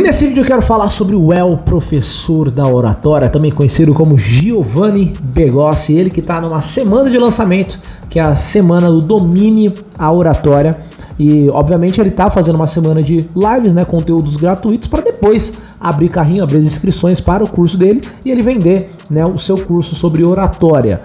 Nesse vídeo eu quero falar sobre o El Professor da Oratória, também conhecido como Giovanni Begossi, ele que está numa semana de lançamento, que é a semana do Domine a Oratória, e obviamente ele está fazendo uma semana de lives, né, conteúdos gratuitos, para depois abrir carrinho, abrir as inscrições para o curso dele e ele vender, né, o seu curso sobre oratória.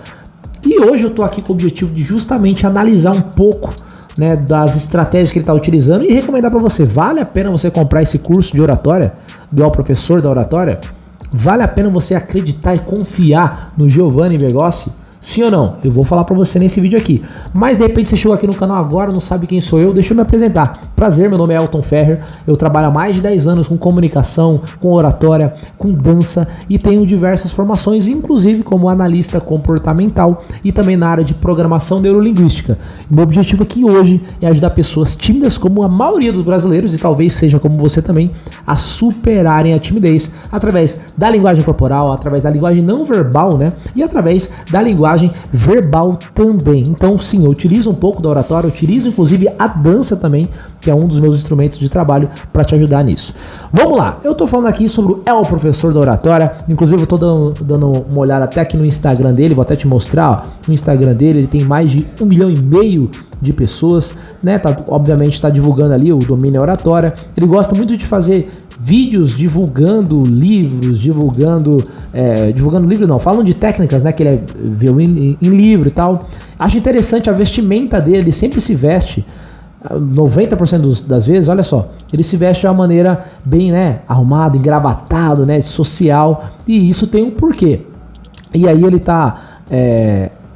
E hoje eu estou aqui com o objetivo de justamente analisar um pouco, né, das estratégias que ele está utilizando e recomendar para você. Vale a pena você comprar esse curso de oratória, do El Professor da Oratória? Vale a pena você acreditar e confiar no Giovanni Begossi? Sim ou não? Eu vou falar pra você nesse vídeo aqui. Mas de repente você chegou aqui no canal agora, não sabe quem sou eu, deixa eu me apresentar. Prazer, meu nome é Elton Ferrer, eu trabalho há mais de 10 anos com comunicação, com oratória, com dança e tenho diversas formações, inclusive como analista comportamental e também na área de programação neurolinguística. Meu objetivo aqui hoje é ajudar pessoas tímidas, como a maioria dos brasileiros, e talvez seja como você também, a superarem a timidez através da linguagem corporal, através da linguagem não verbal, né? E através da linguagem verbal também. Então sim, eu utilizo um pouco da oratória, eu utilizo inclusive a dança também, que é um dos meus instrumentos de trabalho para te ajudar nisso. Vamos lá, eu tô falando aqui sobre o El Professor da Oratória, inclusive eu tô dando uma olhada até aqui no Instagram dele, vou até te mostrar, ó, no Instagram dele ele tem mais de 1,5 milhão de pessoas, né, obviamente está divulgando ali o domínio oratória, ele gosta muito de fazer vídeos divulgando livros, divulgando livros não, falam de técnicas, né, que ele viu em livro e tal. Acho interessante a vestimenta dele, ele sempre se veste, 90% das vezes, olha só, ele se veste de uma maneira bem, né, arrumado, engravatado, né, social, e isso tem um porquê. E aí ele tá,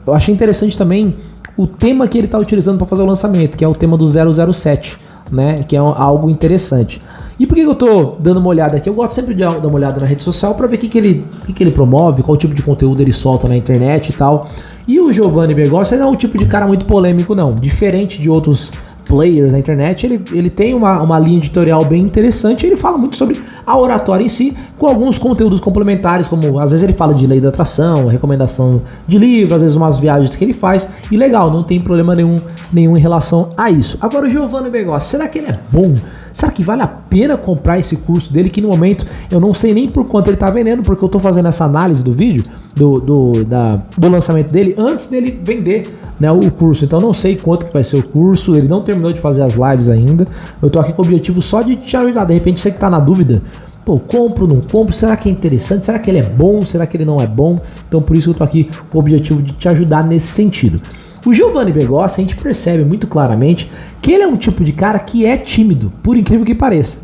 eu achei interessante também o tema que ele tá utilizando para fazer o lançamento, que é o tema do 007, né, que é algo interessante. E por que eu tô dando uma olhada aqui? Eu gosto sempre de dar uma olhada na rede social para ver o que ele promove, qual tipo de conteúdo ele solta na internet e tal. E o Giovanni Begossi não é um tipo de cara muito polêmico não, diferente de outros players na internet, ele tem uma linha editorial bem interessante, ele fala muito sobre a oratória em si, com alguns conteúdos complementares, como às vezes ele fala de lei da atração, recomendação de livro, às vezes umas viagens que ele faz, e legal, não tem problema nenhum em relação a isso. Agora o Giovanni Begossi, será que ele é bom? Será que vale a pena comprar esse curso dele, que no momento eu não sei nem por quanto ele tá vendendo, porque eu tô fazendo essa análise do vídeo, do lançamento dele, antes dele vender, né, o curso. Então eu não sei quanto que vai ser o curso, ele não terminou de fazer as lives ainda, eu tô aqui com o objetivo só de te ajudar. De repente você que tá na dúvida, pô, compro, não compro, será que é interessante, será que ele é bom, será que ele não é bom? Então por isso que eu tô aqui com o objetivo de te ajudar nesse sentido. O Giovanni Begossi, a gente percebe muito claramente que ele é um tipo de cara que é tímido, por incrível que pareça.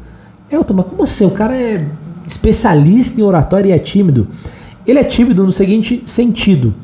Elton, mas como assim? O cara é especialista em oratória e é tímido? Ele é tímido no seguinte sentido,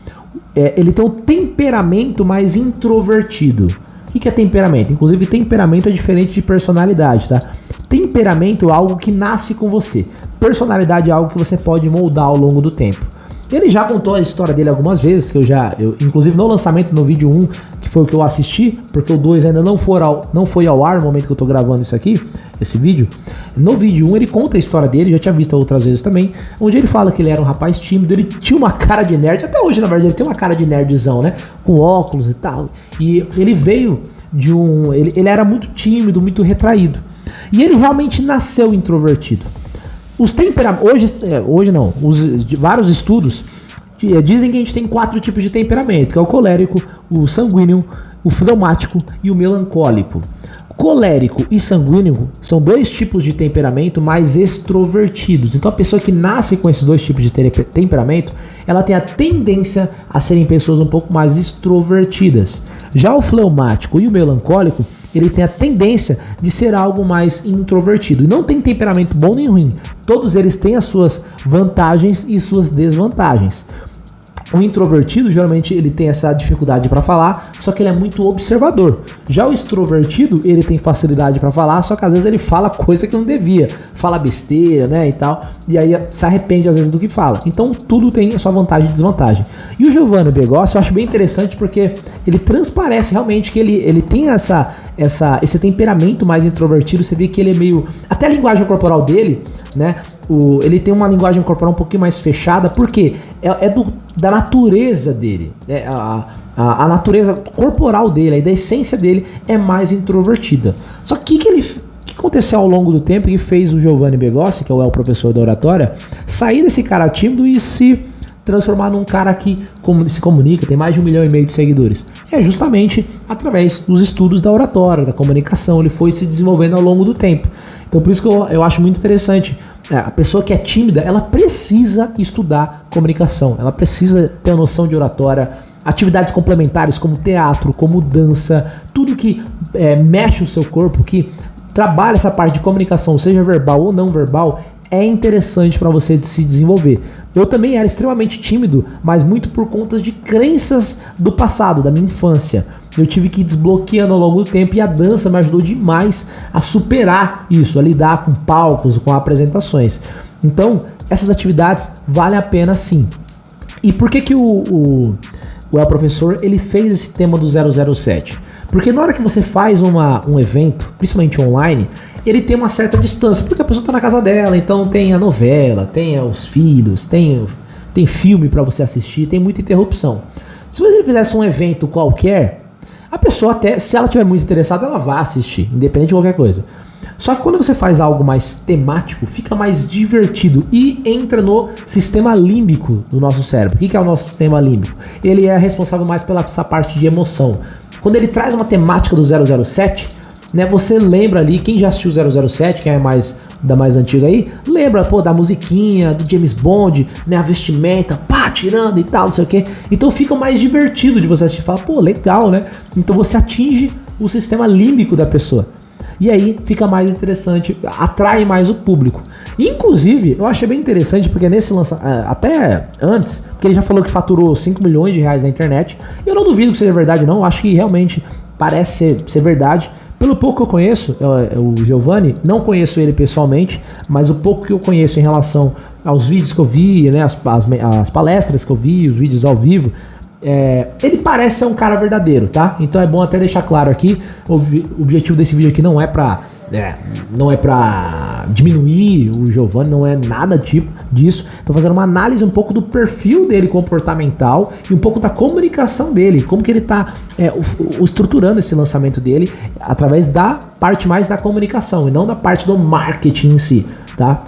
ele tem um temperamento mais introvertido. O que é temperamento? Inclusive temperamento é diferente de personalidade, tá? Temperamento é algo que nasce com você, personalidade é algo que você pode moldar ao longo do tempo. Ele já contou a história dele algumas vezes, que eu inclusive no lançamento, no vídeo 1, que foi o que eu assisti, porque o 2 ainda não foi ao ar no momento que eu tô gravando isso aqui, esse vídeo. No vídeo 1 ele conta a história dele, já tinha visto outras vezes também, onde ele fala que ele era um rapaz tímido, ele tinha uma cara de nerd, até hoje na verdade ele tem uma cara de nerdzão, né, com óculos e tal, e ele veio de ele era muito tímido, muito retraído, e ele realmente nasceu introvertido. Os temperamentos, hoje não, vários estudos dizem que a gente tem 4 tipos de temperamento, que é o colérico, o sanguíneo, o fleumático e o melancólico. Colérico e sanguíneo são 2 tipos de temperamento mais extrovertidos. Então a pessoa que nasce com esses 2 tipos de temperamento, ela tem a tendência a serem pessoas um pouco mais extrovertidas. Já o fleumático e o melancólico, ele tem a tendência de ser algo mais introvertido. E não tem temperamento bom nem ruim. Todos eles têm as suas vantagens e suas desvantagens. O introvertido, geralmente, ele tem essa dificuldade para falar, só que ele é muito observador. Já o extrovertido, ele tem facilidade para falar, só que às vezes ele fala coisa que não devia. Fala besteira, né, e tal. E aí se arrepende às vezes do que fala. Então tudo tem a sua vantagem e desvantagem. E o Giovanni Begossi eu acho bem interessante porque ele transparece realmente que ele tem esse temperamento mais introvertido. Você vê que ele é meio... Até a linguagem corporal dele, né? Ele tem uma linguagem corporal um pouquinho mais fechada, porque da natureza dele, né? A natureza corporal dele, da essência dele é mais introvertida. Só que o que aconteceu ao longo do tempo que fez o Giovanni Begossi, que é o professor da oratória, sair desse cara tímido e se transformar num cara que se comunica, tem mais de 1,5 milhão de seguidores? É justamente através dos estudos da oratória, da comunicação, ele foi se desenvolvendo ao longo do tempo. Então por isso que eu acho muito interessante. A pessoa que é tímida, ela precisa estudar comunicação, ela precisa ter a noção de oratória, atividades complementares como teatro, como dança, tudo que mexe o seu corpo, que trabalha essa parte de comunicação, seja verbal ou não verbal, é interessante para você se desenvolver. Eu também era extremamente tímido, mas muito por conta de crenças do passado, da minha infância. Eu tive que ir desbloqueando ao longo do tempo e a dança me ajudou demais a superar isso, a lidar com palcos, com apresentações. Então, essas atividades valem a pena sim. E por que o professor ele fez esse tema do 007? Porque na hora que você faz um evento, principalmente online, ele tem uma certa distância, porque a pessoa está na casa dela, então tem a novela, tem os filhos, tem filme para você assistir, tem muita interrupção. Se você fizesse um evento qualquer, a pessoa até, se ela estiver muito interessada, ela vai assistir, independente de qualquer coisa. Só que quando você faz algo mais temático, fica mais divertido e entra no sistema límbico do nosso cérebro. O que é o nosso sistema límbico? Ele é responsável mais pela essa parte de emoção. Quando ele traz uma temática do 007, né, você lembra ali, quem já assistiu 007, quem é mais antiga aí, lembra, da musiquinha, do James Bond, né, a vestimenta, tirando e tal, não sei o que. Então fica mais divertido de você assistir e falar, legal, né? Então você atinge o sistema límbico da pessoa. E aí fica mais interessante, atrai mais o público. Inclusive, eu achei bem interessante, porque nesse lançamento, até antes, porque ele já falou que faturou 5 milhões de reais na internet. Eu não duvido que seja verdade não, eu acho que realmente parece ser verdade. Pelo pouco que eu conheço, o Giovanni, não conheço ele pessoalmente, mas o pouco que eu conheço em relação aos vídeos que eu vi, né, as palestras que eu vi, os vídeos ao vivo, ele parece ser um cara verdadeiro, tá? Então é bom até deixar claro aqui, o objetivo desse vídeo aqui não é pra diminuir o Giovanni, não é nada tipo disso. Tô fazendo uma análise um pouco do perfil dele comportamental e um pouco da comunicação dele, como que ele tá estruturando esse lançamento dele através da parte mais da comunicação e não da parte do marketing em si, tá?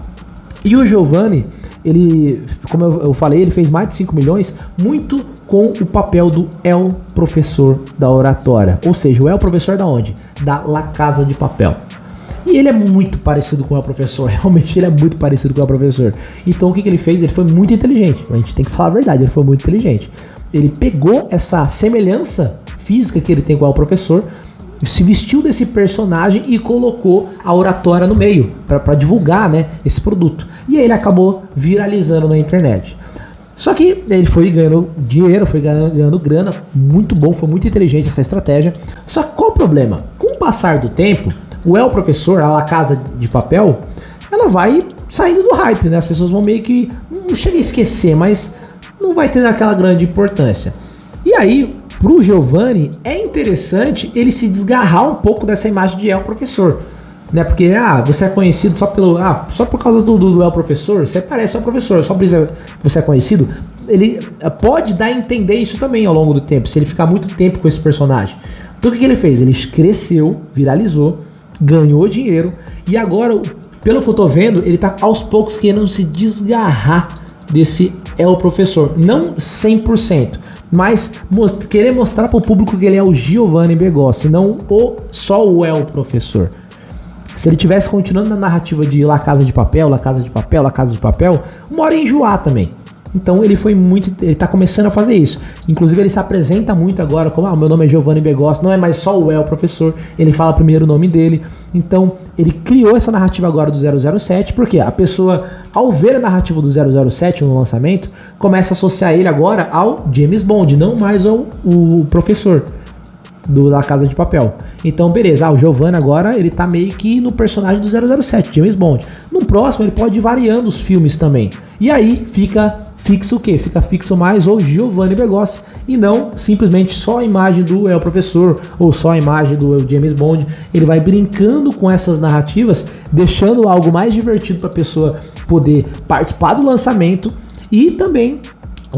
E o Giovanni, ele, como eu falei, ele fez mais de 5 milhões muito com o papel do El Professor da oratória. Ou seja, o El Professor da onde? Da La Casa de Papel. E ele é muito parecido com o El Professor, realmente ele é muito parecido com o El Professor. Então o que ele fez? Ele foi muito inteligente, a gente tem que falar a verdade, ele foi muito inteligente. Ele pegou essa semelhança física que ele tem com o El Professor, se vestiu desse personagem e colocou a oratória no meio, para divulgar, né, esse produto. E aí ele acabou viralizando na internet. Só que ele foi ganhando dinheiro, foi ganhando grana, muito bom, foi muito inteligente essa estratégia. Só que qual o problema? Com o passar do tempo, o El Professor, a La Casa de Papel, ela vai saindo do hype, né? As pessoas vão meio que, não chega a esquecer, mas não vai ter aquela grande importância. E aí, pro Giovanni, é interessante ele se desgarrar um pouco dessa imagem de El Professor, né? Porque, você é conhecido só só por causa do El Professor, você parece El Professor, só por isso você é conhecido. Ele pode dar a entender isso também ao longo do tempo, se ele ficar muito tempo com esse personagem. Então o que ele fez? Ele cresceu, viralizou, ganhou dinheiro e agora, pelo que eu tô vendo, ele tá aos poucos querendo se desgarrar desse El Professor. Não 100%, mas querer mostrar para o público que ele é o Giovanni Begossi, não só o El Professor. Se ele tivesse continuando na narrativa de La Casa de Papel, La Casa de Papel, La Casa de Papel, uma hora ia enjoar também. Então ele tá começando a fazer isso. Inclusive ele se apresenta muito agora como, meu nome é Giovanni Begossi, não é mais só o El Professor, ele fala primeiro o nome dele. Então ele criou essa narrativa agora do 007, porque a pessoa, ao ver a narrativa do 007 no lançamento, começa a associar ele agora ao James Bond, não mais ao professor da Casa de Papel. Então, beleza, o Giovanni agora, ele tá meio que no personagem do 007, James Bond. No próximo, ele pode ir variando os filmes também. E aí, fica fixo o quê? Fica fixo mais o Giovanni Begossi e não simplesmente só a imagem do El Professor ou só a imagem do James Bond. Ele vai brincando com essas narrativas, deixando algo mais divertido para a pessoa poder participar do lançamento e também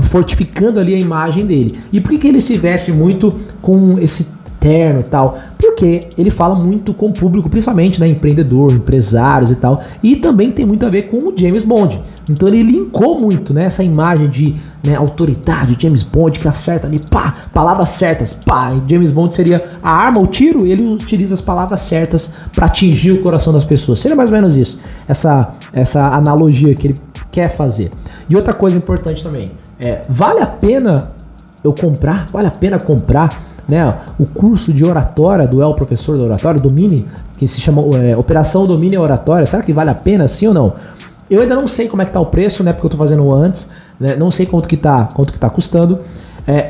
fortificando ali a imagem dele. E por que ele se veste muito com esse terno e tal? Porque porque ele fala muito com o público, principalmente, né, empreendedor, empresários e tal, e também tem muito a ver com o James Bond. Então ele linkou muito, né, essa imagem de, né, autoridade, James Bond que acerta ali, pá, palavras certas, pá, e James Bond seria a arma, o tiro, e ele utiliza as palavras certas para atingir o coração das pessoas. Seria mais ou menos isso, essa analogia que ele quer fazer. E outra coisa importante também, vale a pena comprar, né, o curso de oratória do El Professor da Oratória, Domine, que se chama Operação Domine Oratória. Será que vale a pena, sim ou não? Eu ainda não sei como é que tá o preço, né, porque eu tô fazendo antes, né, não sei quanto que tá custando,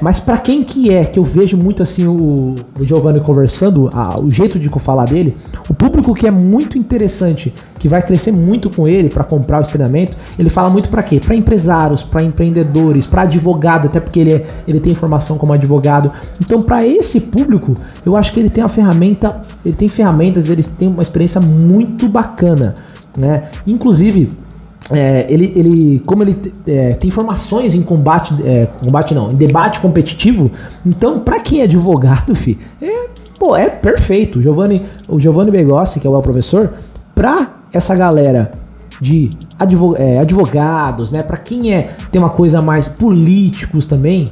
mas pra quem que eu vejo muito assim o Giovanni conversando, o jeito de falar dele, o público que é muito interessante, que vai crescer muito com ele pra comprar o treinamento, ele fala muito pra quê? Pra empresários, pra empreendedores, pra advogado, até porque ele tem formação como advogado. Então pra esse público, eu acho que ele tem ferramentas, ele tem uma experiência muito bacana, né? Inclusive, como ele tem formações em em debate competitivo, então pra quem é advogado, é perfeito. O Giovanni Begossi, que é o professor, pra essa galera de advogados, né, pra quem tem uma coisa mais políticos também,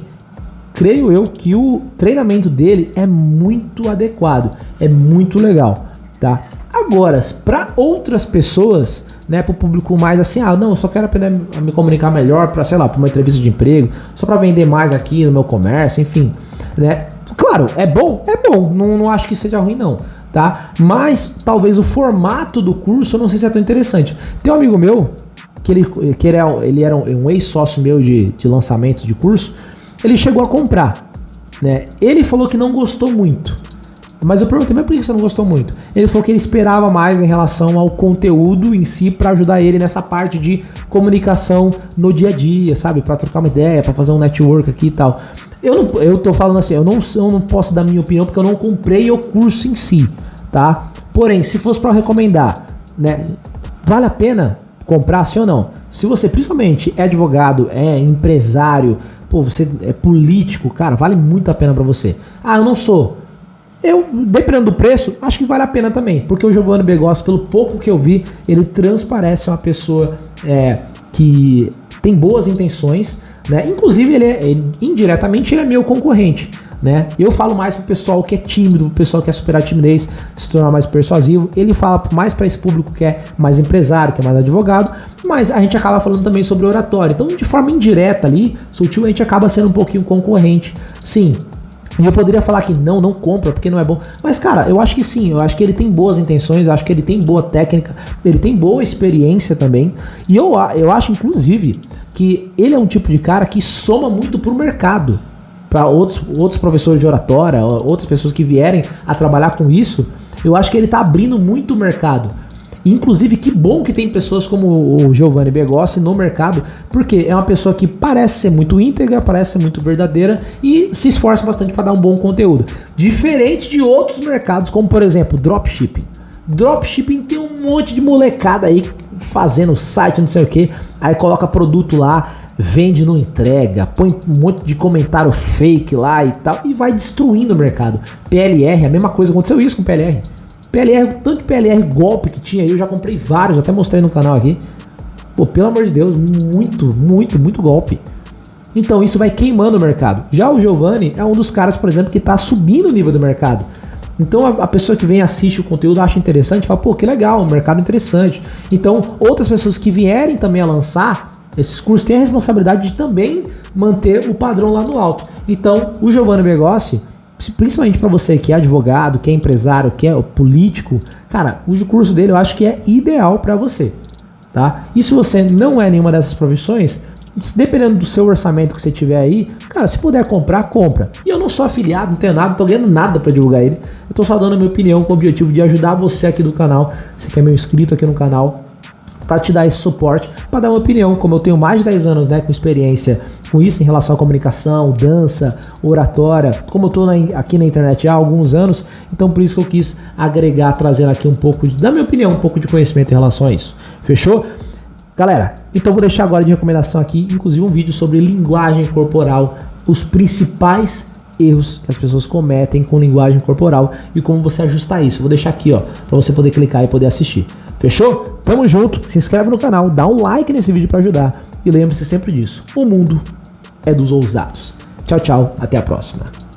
creio eu que o treinamento dele é muito adequado, é muito legal, tá? Agora, para outras pessoas, né, para o público mais assim, não, eu só quero aprender a me comunicar melhor para, sei lá, para uma entrevista de emprego, só para vender mais aqui no meu comércio, enfim, né? Claro, é bom, não acho que seja ruim não, tá? Mas talvez o formato do curso eu não sei se é tão interessante. Tem um amigo meu que ele era um ex-sócio meu de lançamento de curso, ele chegou a comprar, né? Ele falou que não gostou muito. Mas eu perguntei, mas por que você não gostou muito? Ele falou que ele esperava mais em relação ao conteúdo em si para ajudar ele nessa parte de comunicação no dia a dia, sabe? Para trocar uma ideia, para fazer um network aqui e tal. Eu tô falando assim, eu não posso dar minha opinião porque eu não comprei o curso em si, tá? Porém, se fosse para recomendar, né? Vale a pena comprar, sim ou não? Se você principalmente é advogado, é empresário, você é político, cara, vale muito a pena para você. Eu não sou. Dependendo do preço, acho que vale a pena também, porque o Giovanni Begossi, pelo pouco que eu vi, ele transparece uma pessoa que tem boas intenções, né? Inclusive, indiretamente ele é meu concorrente, né? Eu falo mais pro pessoal que é tímido, pro pessoal que quer superar a timidez, se tornar mais persuasivo. Ele fala mais para esse público que é mais empresário, que é mais advogado, mas a gente acaba falando também sobre oratória. Então, de forma indireta ali, sutil, a gente acaba sendo um pouquinho concorrente, sim. E eu poderia falar que não compra porque não é bom. Mas, cara, eu acho que sim. Eu acho que ele tem boas intenções, eu acho que ele tem boa técnica, ele tem boa experiência também. E eu acho, inclusive, que ele é um tipo de cara que soma muito pro mercado. Para outros professores de oratória, outras pessoas que vierem a trabalhar com isso, eu acho que ele tá abrindo muito o mercado. Inclusive, que bom que tem pessoas como o Giovanni Begossi no mercado, porque é uma pessoa que parece ser muito íntegra, parece ser muito verdadeira e se esforça bastante para dar um bom conteúdo. Diferente de outros mercados, como por exemplo, dropshipping. Dropshipping tem um monte de molecada aí fazendo site, não sei o que, aí coloca produto lá, vende, não entrega, põe um monte de comentário fake lá e tal, e vai destruindo o mercado. PLR, a mesma coisa, aconteceu isso com PLR. Tanto de PLR golpe que tinha aí, eu já comprei vários, até mostrei no canal aqui. Pelo amor de Deus, muito golpe. Então isso vai queimando o mercado. Já o Giovanni é um dos caras, por exemplo, que está subindo o nível do mercado. Então a pessoa que vem, assiste o conteúdo, acha interessante, fala, que legal, um mercado interessante. Então outras pessoas que vierem também a lançar esses cursos têm a responsabilidade de também manter o padrão lá no alto. Então o Giovanni Begossi, principalmente para você que é advogado, que é empresário, que é político, cara, o curso dele eu acho que é ideal para você, tá? E se você não é nenhuma dessas profissões, dependendo do seu orçamento que você tiver aí, cara, se puder comprar, compra. E eu não sou afiliado, não tenho nada, não tô ganhando nada para divulgar ele. Eu tô só dando a minha opinião com o objetivo de ajudar você aqui do canal, você que é meu inscrito aqui no canal, para te dar esse suporte, para dar uma opinião. Como eu tenho mais de 10 anos, né, com experiência com isso em relação à comunicação, dança, oratória, como eu tô aqui na internet há alguns anos, então por isso que eu quis agregar, trazendo aqui um pouco, da minha opinião, um pouco de conhecimento em relação a isso. Fechou? Galera, então vou deixar agora de recomendação aqui, inclusive um vídeo sobre linguagem corporal, os principais erros que as pessoas cometem com linguagem corporal e como você ajustar isso. Eu vou deixar aqui, ó, para você poder clicar e poder assistir. Fechou? Tamo junto. Se inscreve no canal, dá um like nesse vídeo para ajudar e lembre-se sempre disso. O mundo é dos ousados. Tchau, tchau. Até a próxima.